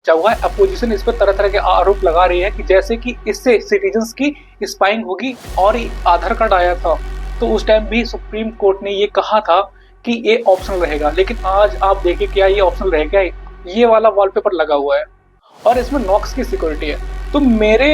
मचा हुआ है। अपोजिशन इस पर तरह तरह के आरोप लगा रही है कि जैसे कि इससे सिटीजन्स की स्पाइंग होगी। और ये आधार कार्ड आया था तो उस टाइम भी सुप्रीम कोर्ट ने ये कहा था कि ये ऑप्शनल रहेगा, लेकिन आज आप देखिए क्या ये ऑप्शनल रह गया। ये वाला वॉलपेपर लगा हुआ है और इसमें नॉक्स की सिक्योरिटी है। तो मेरे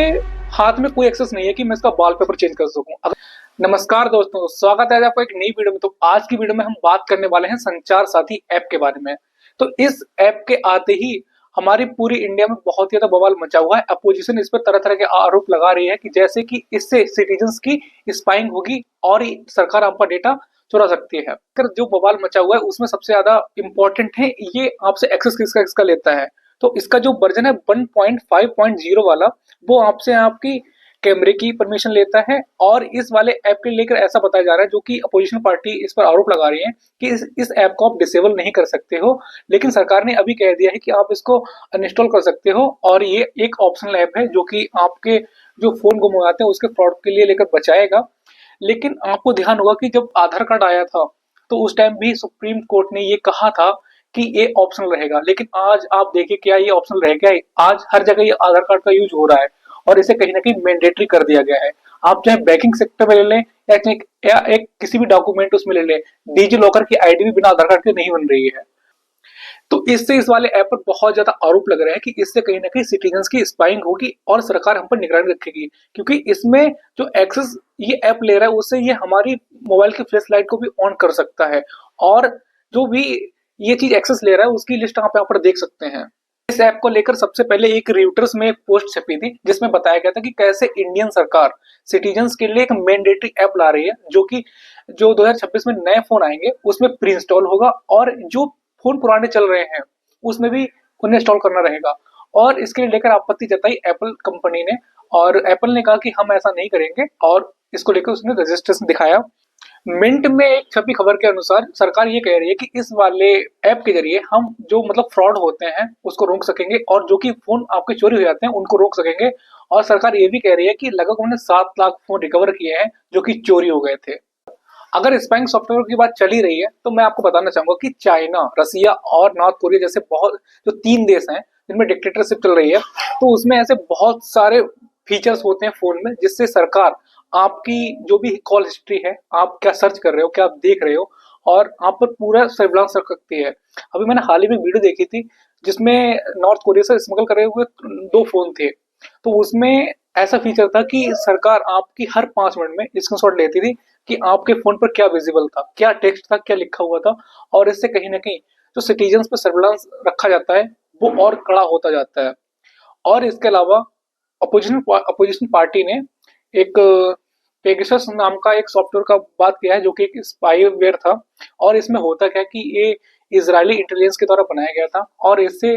हाथ में कोई एक्सेस नहीं है कि मैं इसका वॉलपेपर चेंज कर सकूं। नमस्कार दोस्तों, स्वागत है आपका एक नई वीडियो में। तो आज की वीडियो में हम बात करने वाले हैं संचार साथी ऐप के बारे में। तो इस ऐप के आते ही हमारी पूरी इंडिया में बहुत ज्यादा बवाल मचा हुआ है। अपोजिशन इस पर तरह तरह के आरोप लगा रही है कि जैसे कि इससे सिटीजन्स की स्पाइंग होगी और सरकार आपका डेटा चुरा सकती है। अगर जो बवाल मचा हुआ है उसमें सबसे ज्यादा इंपॉर्टेंट है ये आपसे एक्सेस किसका किसका लेता है। तो इसका जो वर्जन है 1.5.0 वाला, वो आपसे आपकी कैमरे की परमिशन लेता है। और इस वाले ऐप के लेकर ऐसा बताया जा रहा है, जो कि अपोजिशन पार्टी इस पर आरोप लगा रही है कि इस ऐप को आप डिसेबल नहीं कर सकते हो, लेकिन सरकार ने अभी कह दिया है कि आप इसको अनइंस्टॉल कर सकते हो। और ये एक ऑप्शनल ऐप है जो कि आपके जो फोन गुम हो जाते हैं उसके फ्रॉड के लिए लेकर बचाएगा। लेकिन आपको ध्यान होगा कि जब आधार कार्ड आया था तो उस टाइम भी सुप्रीम कोर्ट ने ये कहा था कि ये ऑप्शनल रहेगा, लेकिन आज आप देखिए क्या ये ऑप्शनल रह गया है। आज हर जगह ये आधार कार्ड का यूज हो रहा है और इसे कहीं ना कहीं मैंडेटरी कर दिया गया है। आप चाहे बैंकिंग सेक्टर में ले लें या एक किसी भी डॉक्यूमेंट उसमें ले लें, डिजी लॉकर की आईडी भी बिना आधार कार्ड के नहीं बन रही है। तो इससे इस वाले ऐप पर बहुत ज्यादा आरोप लग रहा है कि इससे कहीं ना कहीं सिटीजन्स की स्पाइंग होगी और सरकार हम पर निगरानी रखेगी, क्योंकि इसमें जो एक्सेस ये ऐप ले रहा है उससे ये हमारी मोबाइल की फ्लैश लाइट को भी ऑन कर सकता है। और जो भी ये चीज एक्सेस ले रहा है उसकी लिस्ट आप यहाँ पर देख सकते हैं। इस ऐप को लेकर सबसे पहले एक रियूटर्स में एक पोस्ट छपी थी जिसमें बताया गया था कि कैसे इंडियन सरकार सिटीजन्स के लिए एक मैंडेटरी ऐप ला रही है, जो 2026 में नए फोन आएंगे उसमें प्री इंस्टॉल होगा और जो फोन पुराने चल रहे हैं उसमें भी उन्हें इंस्टॉल करना रहेगा। और इसके लेकर आपत्ति जताई एप्पल कंपनी ने, और एप्पल ने कहा कि हम ऐसा नहीं करेंगे और इसको लेकर उसने रजिस्ट्रेशन दिखाया। मिंट में एक छपी खबर के अनुसार सरकार ये कह रही है कि इस वाले ऐप के जरिए हम जो मतलब फ्रॉड होते हैं उसको रोक सकेंगे और जो कि फोन आपके चोरी हो जाते हैं उनको रोक सकेंगे। और सरकार ये भी कह रही है कि लगभग उन्होंने 7 लाख फोन रिकवर किए हैं जो कि चोरी हो गए थे। अगर स्पाइंग सॉफ्टवेयर की बात चली रही है तो मैं आपको बताना चाहूंगा कि चाइना, रसिया और नॉर्थ कोरिया जैसे बहुत जो 3 देश हैं जिनमें डिक्टेटरशिप चल रही है, तो उसमें ऐसे बहुत सारे फीचर्स होते हैं फोन में जिससे सरकार आपकी जो भी कॉल हिस्ट्री है, आप क्या सर्च कर रहे हो, क्या आप देख रहे हो, और आप पर पूरा सर्विलांस रख सकती है। अभी मैंने हाल ही में वीडियो देखी थी जिसमें नॉर्थ कोरिया से स्मगल करे हुए 2 फोन थे। तो उसमें ऐसा फीचर था कि सरकार आपकी हर 5 मिनट में स्क्रीनशॉट लेती थी कि आपके फोन पर क्या विजिबल था, क्या टेक्स्ट था, क्या लिखा हुआ था। और इससे कहीं ना कहीं जो सिटीजन्स पे सर्विलांस रखा जाता है वो और कड़ा होता जाता है। और इसके अलावा अपोजिशन पार्टी ने एक पेगासस नाम का एक सॉफ्टवेयर का बात किया है जो कि एक स्पाईवेयर था। और इसमें होता क्या है कि ये इजरायली इंटेलिजेंस के द्वारा बनाया गया था। और इससे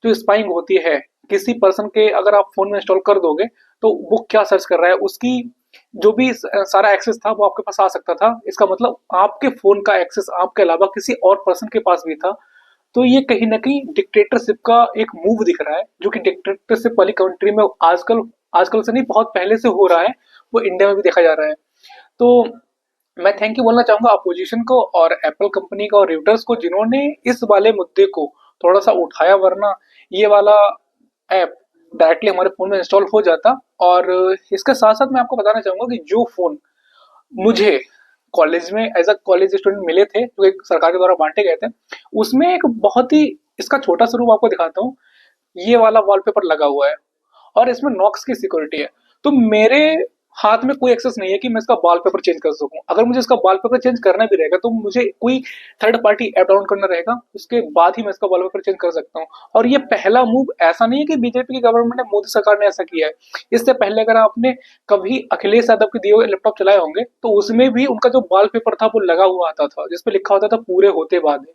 जो स्पाइंग होती है किसी पर्सन के, अगर आप फोन में इंस्टॉल कर दोगे तो वो क्या सर्च कर रहा है उसकी जो भी सारा एक्सेस था वो आपके पास आ सकता था। इसका मतलब आपके फोन का एक्सेस आपके अलावा किसी और पर्सन के पास भी था। तो ये कहीं ना कहीं डिक्टेटरशिप का एक मूव दिख रहा है, जो कि डिक्टेटरशिप वाली कंट्री में आजकल आजकल से नहीं बहुत पहले से हो रहा है, वो इंडिया में भी देखा जा रहा है। तो मैं थैंक यू बोलना चाहूंगा अपोजिशन को और एप्पल कंपनी को और रियूटर्स को जिन्होंने इस वाले मुद्दे को थोड़ा सा उठाया, वरना ये वाला ऐप डायरेक्टली हमारे फोन में इंस्टॉल हो जाता। और इसके साथ साथ मैं आपको बताना चाहूंगा कि जो फोन मुझे कॉलेज में एज अ कॉलेज स्टूडेंट मिले थे जो एक सरकार के द्वारा बांटे गए थे, उसमें एक बहुत ही इसका छोटा सा रूप आपको दिखाता हूँ। ये वाला वॉलपेपर लगा हुआ है और इसमें नॉक्स की सिक्योरिटी है। तो मेरे हाथ में कोई एक्सेस नहीं है कि मैं इसका वॉलपेपर चेंज कर सकूं। अगर मुझे इसका वॉलपेपर चेंज करना भी रहेगा तो मुझे कोई थर्ड पार्टी ऐप डाउनलोड करना रहेगा, उसके बाद ही मैं इसका वॉलपेपर चेंज कर सकता हूं। और ये पहला मूव ऐसा नहीं है कि बीजेपी की गवर्नमेंट ने, मोदी सरकार ने ऐसा किया है। इससे पहले अगर आपने कभी अखिलेश यादव के दिए हुए लैपटॉप चलाए होंगे तो उसमें भी उनका जो वॉलपेपर था वो लगा हुआ आता था जिसपे लिखा होता था पूरे होते बाद।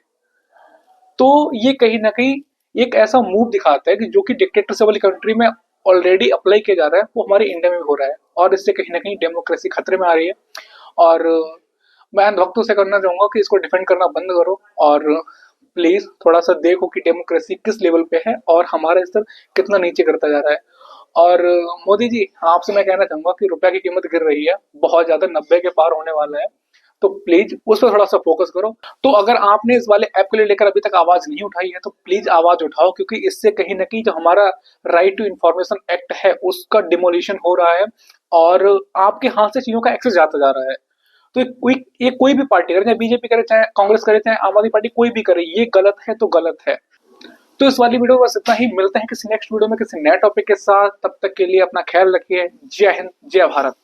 तो ये कहीं ना कहीं एक ऐसा मूव दिखाता है कि जो कि डिक्टेटरशिप वाली कंट्री में ऑलरेडी अप्लाई किया जा रहा है वो हमारे इंडिया में भी हो रहा है। और इससे कहीं ना कहीं डेमोक्रेसी खतरे में आ रही है। और मैं अंधभक्तों से करना चाहूंगा कि इसको डिफेंड करना बंद करो और प्लीज थोड़ा सा देखो कि डेमोक्रेसी किस लेवल पे है और हमारा स्तर कितना नीचे करता जा रहा है। और मोदी जी, आपसे मैं कहना चाहूंगा कि रुपया की कीमत गिर रही है बहुत ज्यादा, 90 के पार होने वाला है। तो प्लीज उस पर थोड़ा सा फोकस करो। तो अगर आपने इस वाले ऐप को लेकर अभी तक आवाज नहीं उठाई है तो प्लीज आवाज उठाओ, क्योंकि इससे कहीं ना कहीं जो हमारा राइट टू इंफॉर्मेशन एक्ट है उसका डिमोलिशन हो रहा है और आपके हाथ से चीजों का एक्सेस जाता जा रहा है। तो ये कोई भी पार्टी करे, चाहे बीजेपी करे, चाहे कांग्रेस करे, चाहे आम आदमी पार्टी, कोई भी करे, ये गलत है तो गलत है। तो इस वाली वीडियो में बस इतना ही। मिलते हैं किसी नेक्स्ट वीडियो में किसी नए टॉपिक के साथ। तब तक के लिए अपना ख्याल रखिए। जय हिंद, जय भारत।